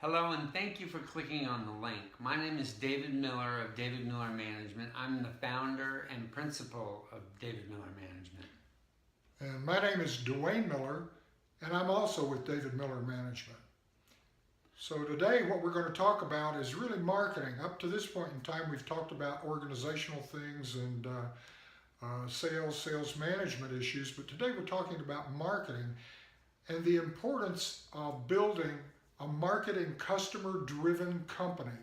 Hello and thank you for clicking on the link. My name is David Miller of David Miller Management. I'm the founder and principal of David Miller Management. And my name is Dwayne Miller, and I'm also with David Miller Management. So today what we're going to talk about is really marketing. Up to this point in time, we've talked about organizational things and sales management issues, but today we're talking about marketing and the importance of building a marketing customer-driven company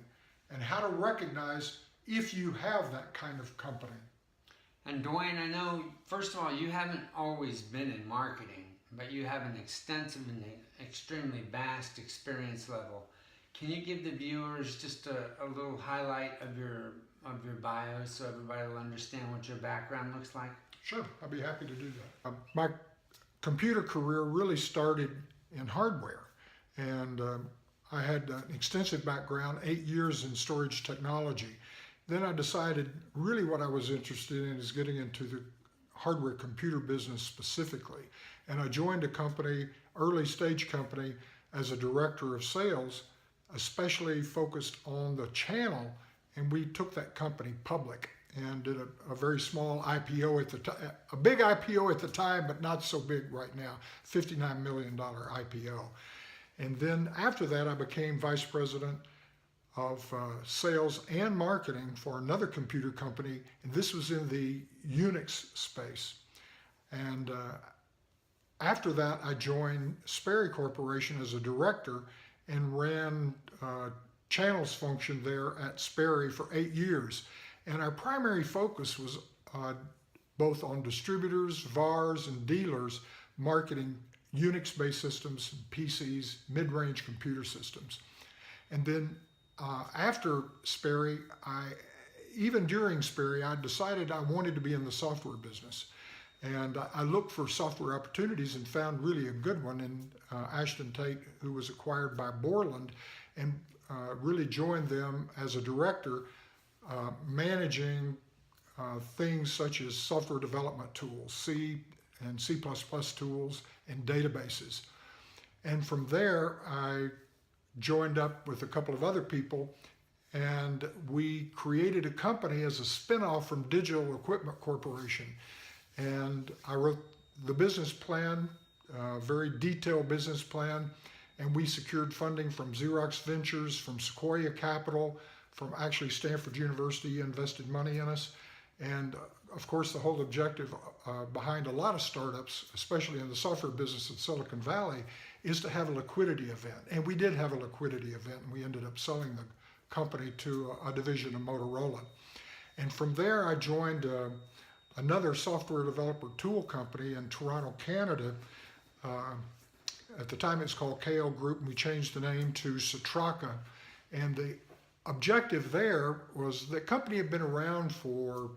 and how to recognize if you have that kind of company. And Dwayne, I know, first of all, you haven't always been in marketing, but you have an extensive and extremely vast experience level. Can you give the viewers just a little highlight of your bio so everybody will understand what your background looks like? Sure, I'd be happy to do that. My computer career really started in hardware, and I had an extensive background, 8 years in storage technology. Then I decided really what I was interested in is getting into the hardware computer business specifically. And I joined a company, early stage company, as a director of sales, especially focused on the channel, and we took that company public and did a very small IPO at the time, a big IPO at the time, but not so big right now, $59 million IPO. And then after that, I became vice president of sales and marketing for another computer company, and this was in the Unix space. And after that, I joined Sperry Corporation as a director and ran channels function there at Sperry for 8 years. And our primary focus was both on distributors, VARs, and dealers marketing Unix-based systems, PCs, mid-range computer systems. And then after Sperry, even during Sperry, I decided I wanted to be in the software business. And I looked for software opportunities and found really a good one in Ashton Tate, who was acquired by Borland, and really joined them as a director, managing things such as software development tools, C and C++ tools, and databases. And from there, I joined up with a couple of other people, and we created a company as a spinoff from Digital Equipment Corporation. And I wrote the business plan, a very detailed business plan, and we secured funding from Xerox Ventures, from Sequoia Capital, from actually Stanford University invested money in us. And of course, the whole objective behind a lot of startups, especially in the software business in Silicon Valley, is to have a liquidity event. And we did have a liquidity event, and we ended up selling the company to a division of Motorola. And from there, I joined another software developer tool company in Toronto, Canada. At the time, it's called KL Group, and we changed the name to Citraka. And the objective there was the company had been around for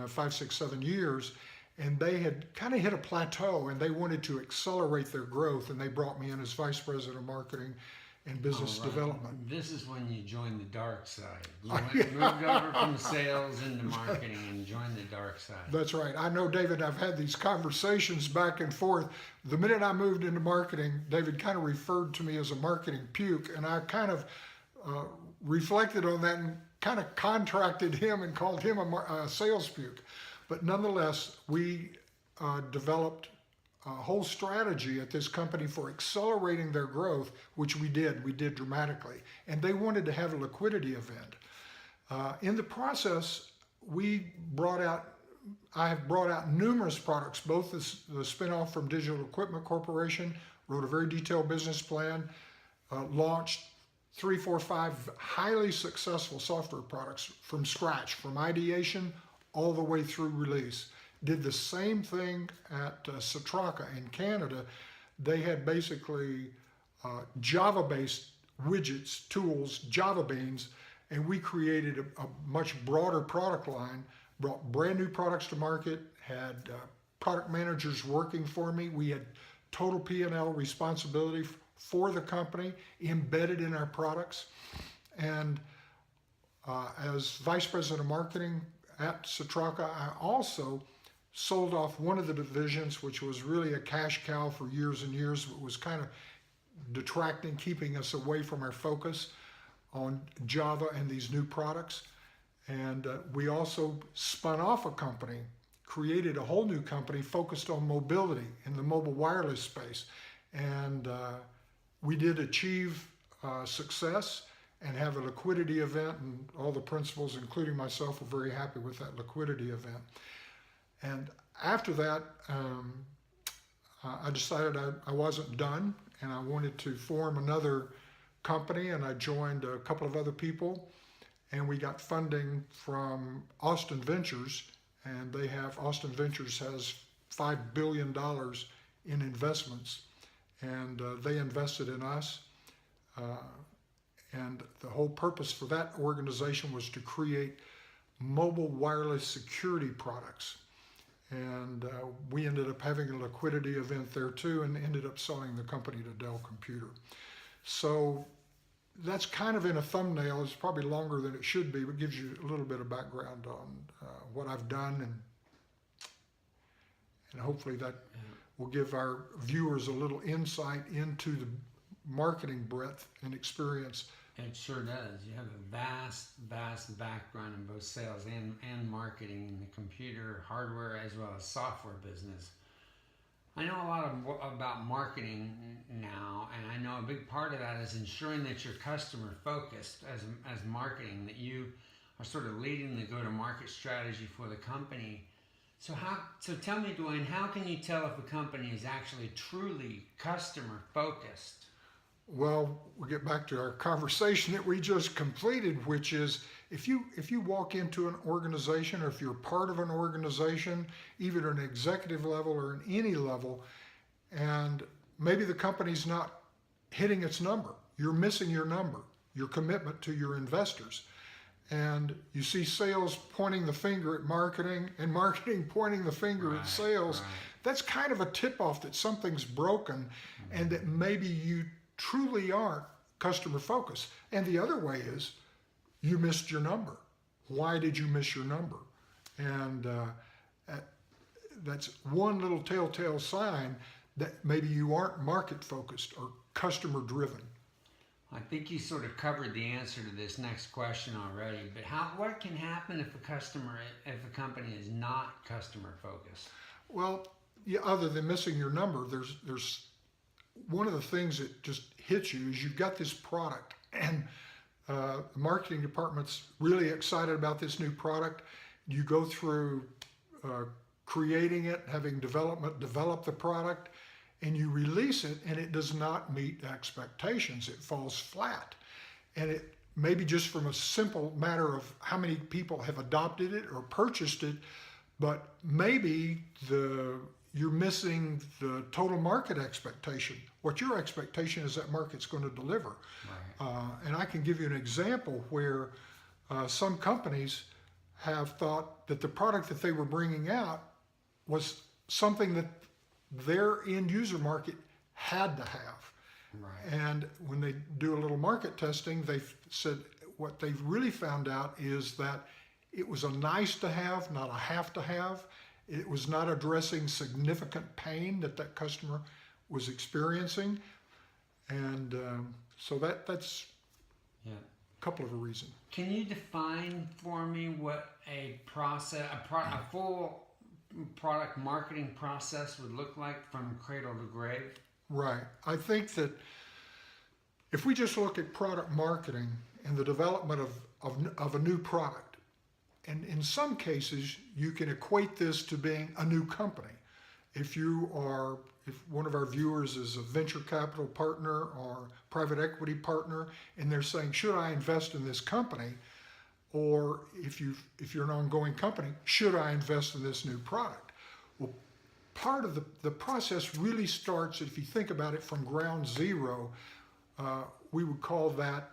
5, 6, 7 years, and they had kind of hit a plateau, and they wanted to accelerate their growth, and they brought me in as vice president of marketing and business development. This is when you joined the dark side. You moved over from sales into marketing and joined the dark side. That's right. I know, David, I've had these conversations back and forth. The minute I moved into marketing, David kind of referred to me as a marketing puke, and I kind of reflected on that and kind of contracted him and called him a sales puke. But nonetheless, we developed a whole strategy at this company for accelerating their growth, which we did dramatically. And they wanted to have a liquidity event. In the process, I have brought out numerous products, both the spinoff from Digital Equipment Corporation, wrote a very detailed business plan, launched 3, 4, 5 highly successful software products from scratch, from ideation all the way through release. Did the same thing at Citraka in Canada. They had basically Java-based widgets, tools, Java beans, and we created a much broader product line, brought brand new products to market, had product managers working for me. We had total P&L responsibility for the company embedded in our products. And as vice president of marketing at Citraka, I also sold off one of the divisions, which was really a cash cow for years and years, but was kind of detracting, keeping us away from our focus on Java and these new products. And we also spun off a company, created a whole new company focused on mobility in the mobile wireless space. And we did achieve success and have a liquidity event, and all the principals, including myself, were very happy with that liquidity event. And after that, I decided I wasn't done, and I wanted to form another company, and I joined a couple of other people, and we got funding from Austin Ventures, and Austin Ventures has $5 billion in investments, and they invested in us. And the whole purpose for that organization was to create mobile wireless security products. And we ended up having a liquidity event there too, and ended up selling the company to Dell Computer. So that's kind of in a thumbnail. It's probably longer than it should be, but gives you a little bit of background on what I've done, and hopefully that will give our viewers a little insight into the marketing breadth and experience. It sure does. You have a vast background in both sales and marketing in the computer, hardware, as well as software business. I know a lot about marketing now, and I know a big part of that is ensuring that you're customer focused as marketing, that you are sort of leading the go-to-market strategy for the company. So tell me, Dwayne, how can you tell if a company is actually truly customer focused? Well, we'll get back to our conversation that we just completed, which is if you walk into an organization, or if you're part of an organization, even at an executive level or at any level, and maybe the company's not hitting its number, you're missing your number, your commitment to your investors, and you see sales pointing the finger at marketing and marketing pointing the finger at sales, that's kind of a tip-off that something's broken, and that maybe you truly aren't customer focused. And the other way is you missed your number. Why did you miss your number? And that's one little telltale sign that maybe you aren't market focused or customer driven. I think you sort of covered the answer to this next question already, but what can happen if a company is not customer focused? Well, yeah, other than missing your number, there's one of the things that just hits you is you've got this product, and the marketing department's really excited about this new product. You go through creating it, having develop the product, and you release it, and it does not meet expectations. It falls flat. And it maybe just from a simple matter of how many people have adopted it or purchased it, but maybe you're missing the total market expectation. What your expectation is that market's going to deliver. Right. And I can give you an example where some companies have thought that the product that they were bringing out was something that their end user market had to have. Right. And when they do a little market testing, they've said what they've really found out is that it was a nice to have, not a have to have. It was not addressing significant pain that customer was experiencing, and so that's a couple of reasons. Can you define for me what a full product marketing process would look like from cradle to grave? Right. I think that if we just look at product marketing and the development of a new product, and in some cases, you can equate this to being a new company. If one of our viewers is a venture capital partner or private equity partner, and they're saying, should I invest in this company? Or if you're an ongoing company, should I invest in this new product? Well, part of the process really starts, if you think about it, from ground zero. We would call that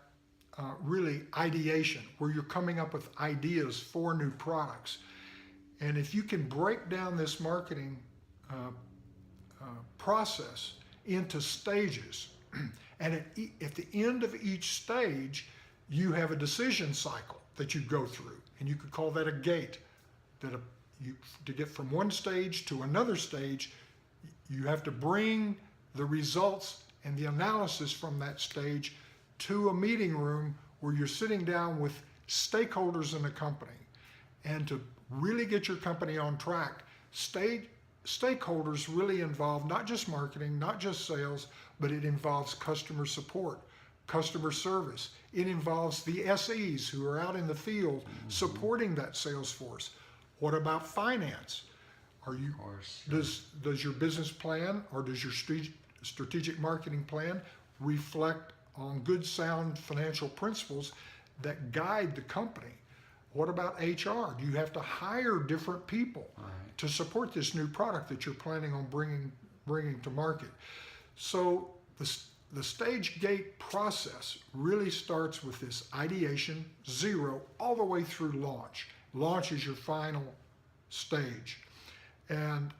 really ideation, where you're coming up with ideas for new products. And if you can break down this marketing process into stages, and at the end of each stage, you have a decision cycle that you go through, and you could call that a gate. To get from one stage to another stage, you have to bring the results and the analysis from that stage to a meeting room where you're sitting down with stakeholders in the company. And to really get your company on track, stakeholders really involve not just marketing, not just sales, but it involves customer support, customer service. It involves the SEs who are out in the field supporting that sales force. What about finance? Does your business plan or does your strategic marketing plan reflect on good sound financial principles that guide the company? What about HR? Do you have to hire different people to support this new product that you're planning on bringing to market? So the stage gate process really starts with this ideation, zero, all the way through launch. Launch is your final stage. And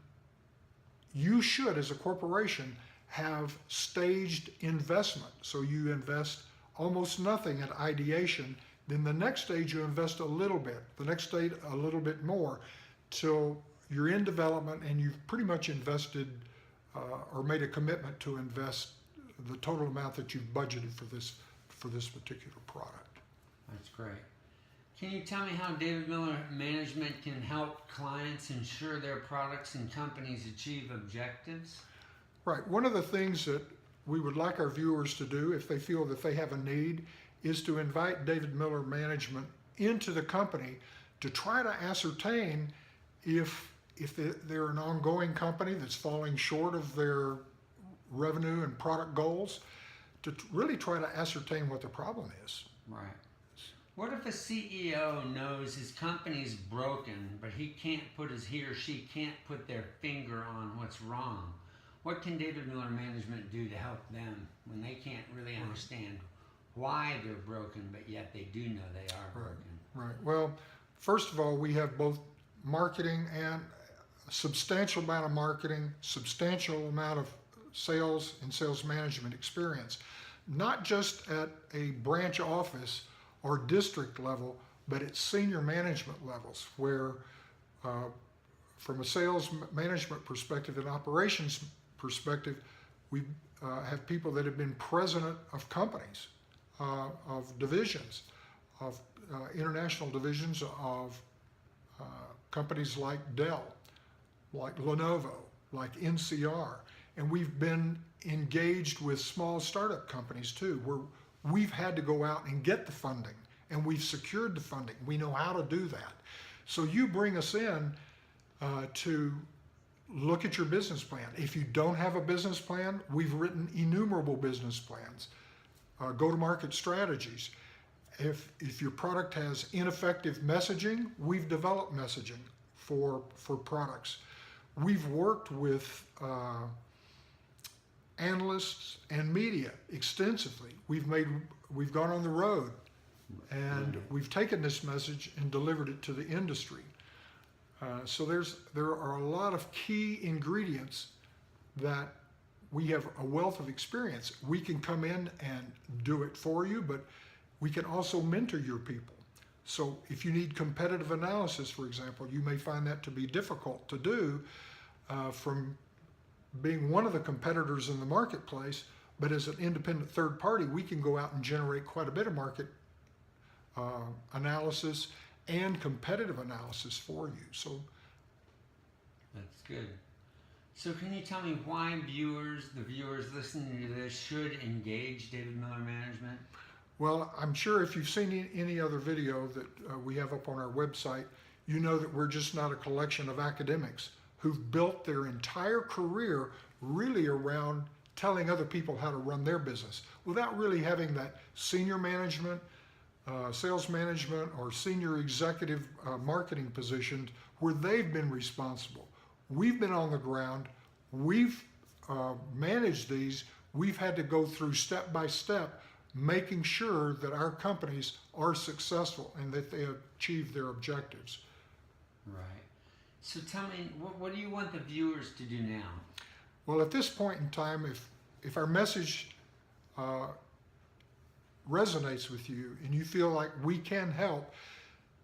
you should, as a corporation, have staged investment. So you invest almost nothing at ideation. Then the next stage you invest a little bit, the next stage a little bit more, till you're in development and you've pretty much invested or made a commitment to invest the total amount that you've budgeted for this particular product. That's great. Can you tell me how David Miller Management can help clients ensure their products and companies achieve objectives? Right. One of the things that we would like our viewers to do, if they feel that they have a need, is to invite David Miller Management into the company to try to ascertain if they're an ongoing company that's falling short of their revenue and product goals, to really try to ascertain what the problem is. Right. What if a CEO knows his company's broken, but he or she can't put their finger on what's wrong? What can David Miller Management do to help them when they can't really understand why they're broken, but yet they do know they are broken? Right. Well, first of all, we have both marketing and a substantial amount of marketing, substantial amount of sales and sales management experience, not just at a branch office or district level, but at senior management levels, where from a sales management perspective and operations perspective, we have people that have been president of companies, of divisions, of international divisions of companies like Dell, like Lenovo, like NCR. And we've been engaged with small startup companies too, where we've had to go out and get the funding, and we've secured the funding. We know how to do that. So you bring us in to look at your business plan. If you don't have a business plan, we've written innumerable business plans, go-to-market strategies. If your product has ineffective messaging, we've developed messaging for products. We've worked with analysts and media extensively. We've gone on the road and we've taken this message and delivered it to the industry. So there are a lot of key ingredients that we have a wealth of experience. We can come in and do it for you, but we can also mentor your people. So if you need competitive analysis, for example, you may find that to be difficult to do from being one of the competitors in the marketplace, but as an independent third party, we can go out and generate quite a bit of market analysis and competitive analysis for you. So that's good. So can you tell me why the viewers listening to this should engage David Miller Management? Well, I'm sure if you've seen any other video that we have up on our website, you know that we're just not a collection of academics who've built their entire career really around telling other people how to run their business without really having that senior management, sales management, or senior executive marketing positions where they've been responsible. We've been on the ground, we've managed these, we've had to go through step by step, making sure that our companies are successful and that they achieve their objectives. Right. So tell me, what do you want the viewers to do now? Well, at this point in time, if our message resonates with you and you feel like we can help,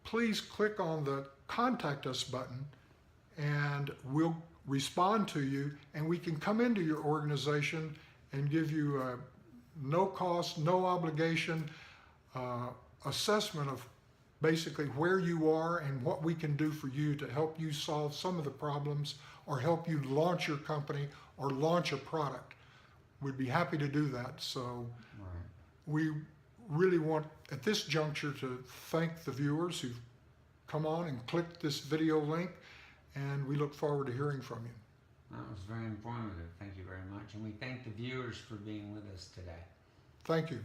please click on the Contact Us button and we'll respond to you, and we can come into your organization and give you a no cost, no obligation assessment of basically where you are and what we can do for you to help you solve some of the problems or help you launch your company or launch a product. We'd be happy to do that. So we really want at this juncture to thank the viewers who've come on and clicked this video link, and we look forward to hearing from you. That was very informative. Thank you very much. And we thank the viewers for being with us today. Thank you.